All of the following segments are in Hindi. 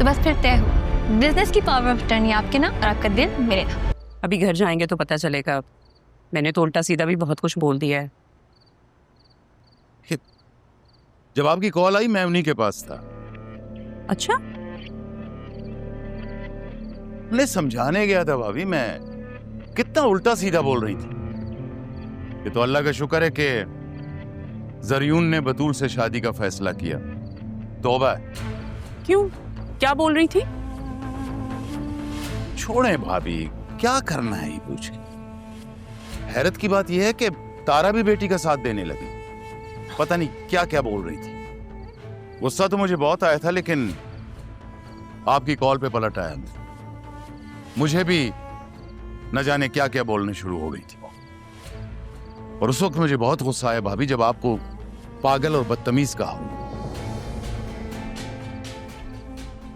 तो बस फिर तय हो, बिजनेस की पावर ऑफ अटर्नी आपके नाम और आपका दिल मेरे नाम। अभी घर जाएंगे तो पता चलेगा। मैंने तो उल्टा सीधा भी बहुत कुछ बोल दिया है। जब आपकी कॉल आई मैं उन्हीं के पास था। अच्छा, उन्हें समझाने गया था भाभी मैं। कितना उल्टा सीधा बोल रही थी। ये तो अल्लाह का शुक्र है कि जरियून ने बतूल से शादी का फैसला किया। तौबा है। क्यों, क्या बोल रही थी? छोड़ें भाभी, क्या करना है ये पूछ के। हैरत की बात यह है कि तारा भी बेटी का साथ देने लगी। पता नहीं क्या क्या बोल रही थी। गुस्सा तो मुझे बहुत आया था, लेकिन आपकी कॉल पे पलट आया मैं। मुझे भी न जाने क्या क्या बोलने शुरू हो गई थी। और उस वक्त मुझे बहुत गुस्सा आया भाभी, जब आपको पागल और बदतमीज कहा।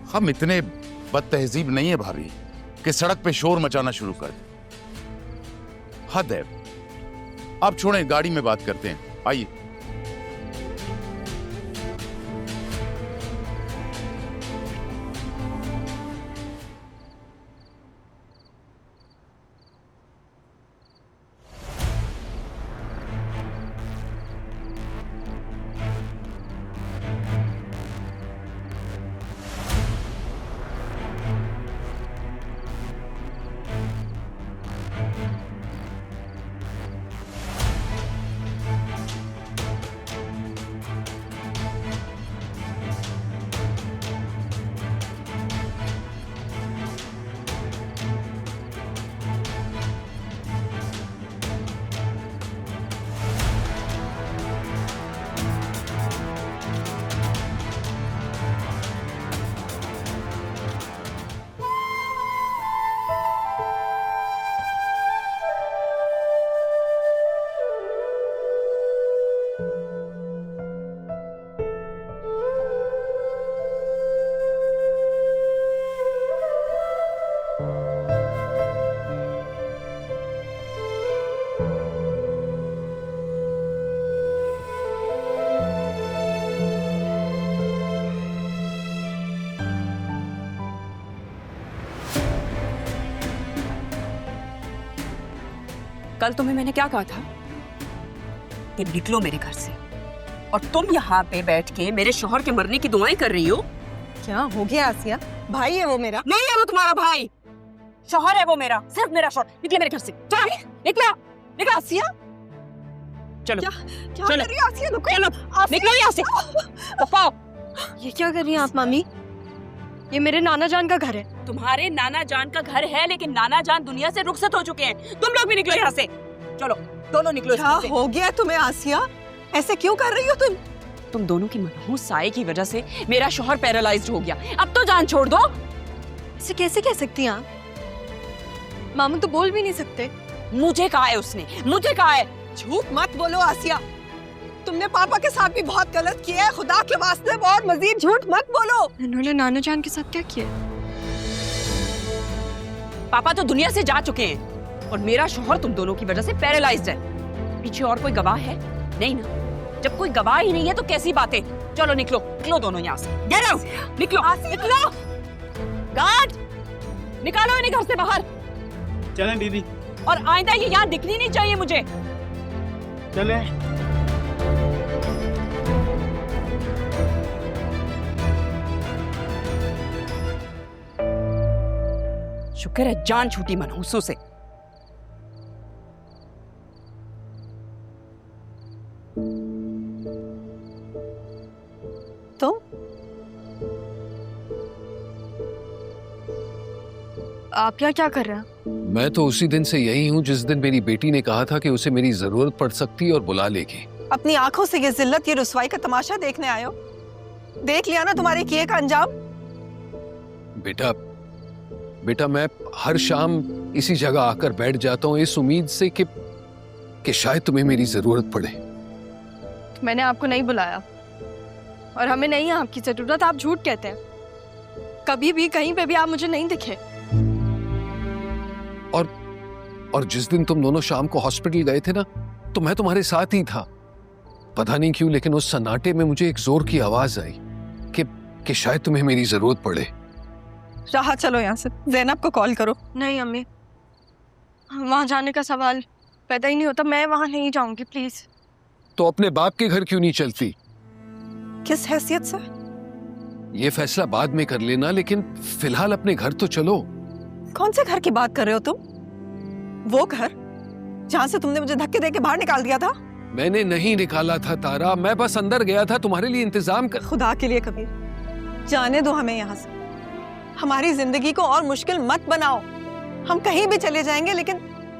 हम इतने बदतहजीब नहीं है भाभी कि सड़क पे शोर मचाना शुरू कर दें। हद है। आप छोड़ें, गाड़ी में बात करते हैं, आइए। कल तुम्हें मैंने क्या कहा था कि निकलो मेरे घर से, और तुम यहाँ पे बैठ के मेरे शौहर के मरने की दुआएं कर रही हो। क्या हो गया आसिया? भाई है वो मेरा। नहीं है वो तुम्हारा भाई, शौहर है वो मेरा, सिर्फ मेरा शौहर। निकले मेरे घर से, चलो निकला, निकला। आसिया, चलो क्या चलो, कर रही हो आसिया? रुको। चलो आसिया, निकलो यहाँ से। पप्पा, ये क्या कर रही हैं आप मामी? ये मेरे नाना जान का घर है। तुम्हारे नाना जान का घर है, लेकिन नाना जान दुनिया से रुखसत हो चुके हैं। तुम लोग भी निकलो यहाँ से, चलो दोनों निकलो इस क्या घर से। हो गया तुम्हें आसिया? ऐसे क्यों कर रही हो तुम? तुम दोनों की मनहूस साये की वजह से मेरा शौहर पैरालाइज्ड हो गया। अब तो जान छोड़ दो। इसे कैसे कह सकती हैं आप? मामू तो बोल भी नहीं सकते। मुझे कहा है उसने, मुझे कहा है। झूठ मत बोलो आसिया, तुमने पापा के साथ भी बहुत गलत किया है। खुदा के वास्ते और मजीद झूठ मत बोलो। इन्होंने नाना जान के साथ क्या किया? पापा तो दुनिया से जा चुके हैं और मेरा शौहर तुम दोनों की वजह से पैरालाइज्ड है। पीछे और कोई गवाह है? नहीं ना। जब कोई गवाह ही नहीं है तो कैसी बातें। चलो निकलो, निकलो दोनों यहाँ से। गेट आउट, निकलो, निकलो। गार्ड, निकालो इन्हें घर से बाहर। चलें दीदी, और आइंदा ये यहाँ दिखनी नहीं चाहिए मुझे। चलें। शुक्र है जान छूटी मनहूसों से। तो आप क्या कर रहे हैं? मैं तो उसी दिन से यही हूँ जिस दिन मेरी बेटी ने कहा था कि उसे मेरी जरूरत पड़ सकती है और बुला लेगी। अपनी आंखों से ये जिल्लत, ये रुसवाई का तमाशा देखने आए हो? देख लिया ना तुम्हारे किए का अंजाम। बेटा बेटा मैं हर शाम इसी जगह आकर बैठ जाता हूँ इस उम्मीद से कि शायद तुम्हें मेरी जरूरत पड़े। मैंने आपको नहीं बुलाया और हमें नहीं है आपकी जरूरत। आप झूठ कहते हैं। कभी भी कहीं पे भी आप मुझे नहीं दिखे। और जिस दिन तुम दोनों शाम को हॉस्पिटल गए थे ना, तो मैं तुम्हारे साथ ही था। पता नहीं क्यों, लेकिन उस सन्नाटे में मुझे एक जोर की आवाज आई कि शायद तुम्हें मेरी जरूरत पड़े। राहत चलो यहाँ से, ज़ैनब को कॉल करो। नहीं अम्मी, वहाँ जाने का सवाल पैदा ही नहीं होता। मैं वहाँ नहीं जाऊंगी, प्लीज। तो अपने बाप के घर क्यों नहीं चलती? किस हैसियत से? ये फैसला बाद में कर लेना, लेकिन फिलहाल अपने घर तो चलो। कौन से घर की बात कर रहे हो तुम? वो घर जहाँ से तुमने मुझे धक्के देके बाहर निकाल दिया था? मैंने नहीं निकाला था तारा, मैं बस अंदर गया था तुम्हारे लिए इंतजाम कर। खुदा के लिए कबीर, जाने दो हमें यहाँ से। हमारी जिंदगी को और मुश्किल मत बनाओ। हम कहीं भी चले जाएंगे लेकिन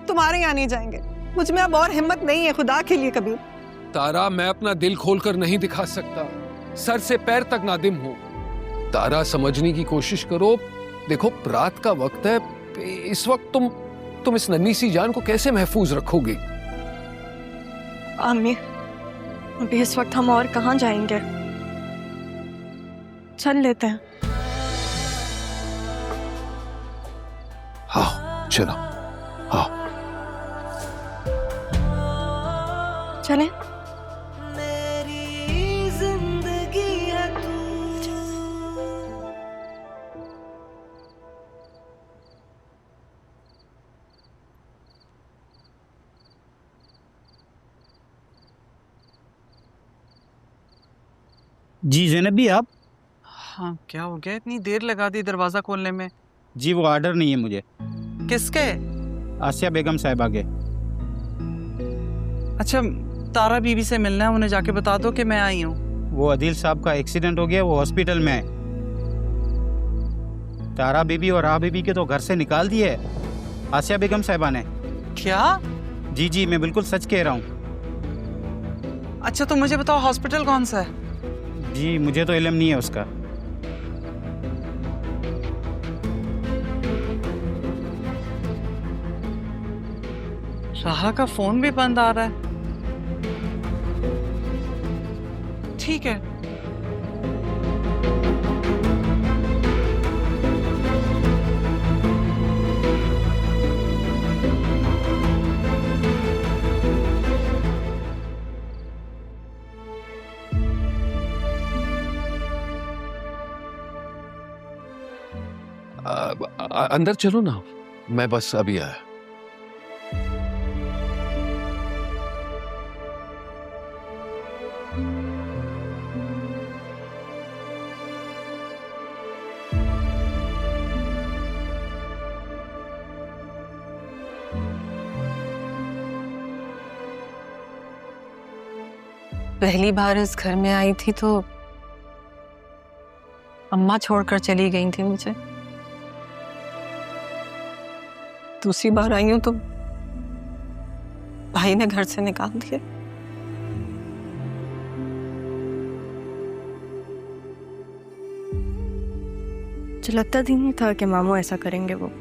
तुम्हारे यहाँ नहीं जाएंगे। मुझ में अब और हिम्मत नहीं है, खुदा के लिए कबीर। तारा, मैं अपना दिल खोलकर नहीं दिखा सकता, सर से पैर तक नादिम हूँ। तारा, समझने की कोशिश करो। देखो, रात का वक्त है, इस वक्त तुम इस नन्ही सी जान को कैसे महफूज रखोगे? अम्मी, अभी इस वक्त हम और कहाँ जाएंगे? चल लेते हैं। हाँ चलो, हाँ चलें? जी ज़ैनब भी आप? हाँ, क्या हो गया? इतनी देर लगा दी दरवाजा खोलने में। जी वो ऑर्डर नहीं है मुझे। किसके? आसिया बेगम साहिबा के। अच्छा, तारा बीबी से मिलना है, उन्हें जाके बता दो कि मैं आई हूँ। वो अदील साहब का एक्सीडेंट हो गया, वो हॉस्पिटल में है। तारा बीबी और राह बीबी के तो घर से निकाल दिए आसिया बेगम साहिबा ने। क्या? जी जी, मैं बिल्कुल सच कह रहा हूँ। अच्छा, तो मुझे बताओ हॉस्पिटल कौन सा है? जी मुझे तो इल्म नहीं है उसका। राहा का फोन भी बंद आ रहा है। ठीक है, अंदर चलो ना, मैं बस अभी आया। पहली बार इस घर में आई थी तो अम्मा छोड़कर चली गई थी मुझे। दूसरी बार आई हूं तो भाई ने घर से निकाल दिया। मुझे लगता ही नहीं था कि मामू ऐसा करेंगे वो।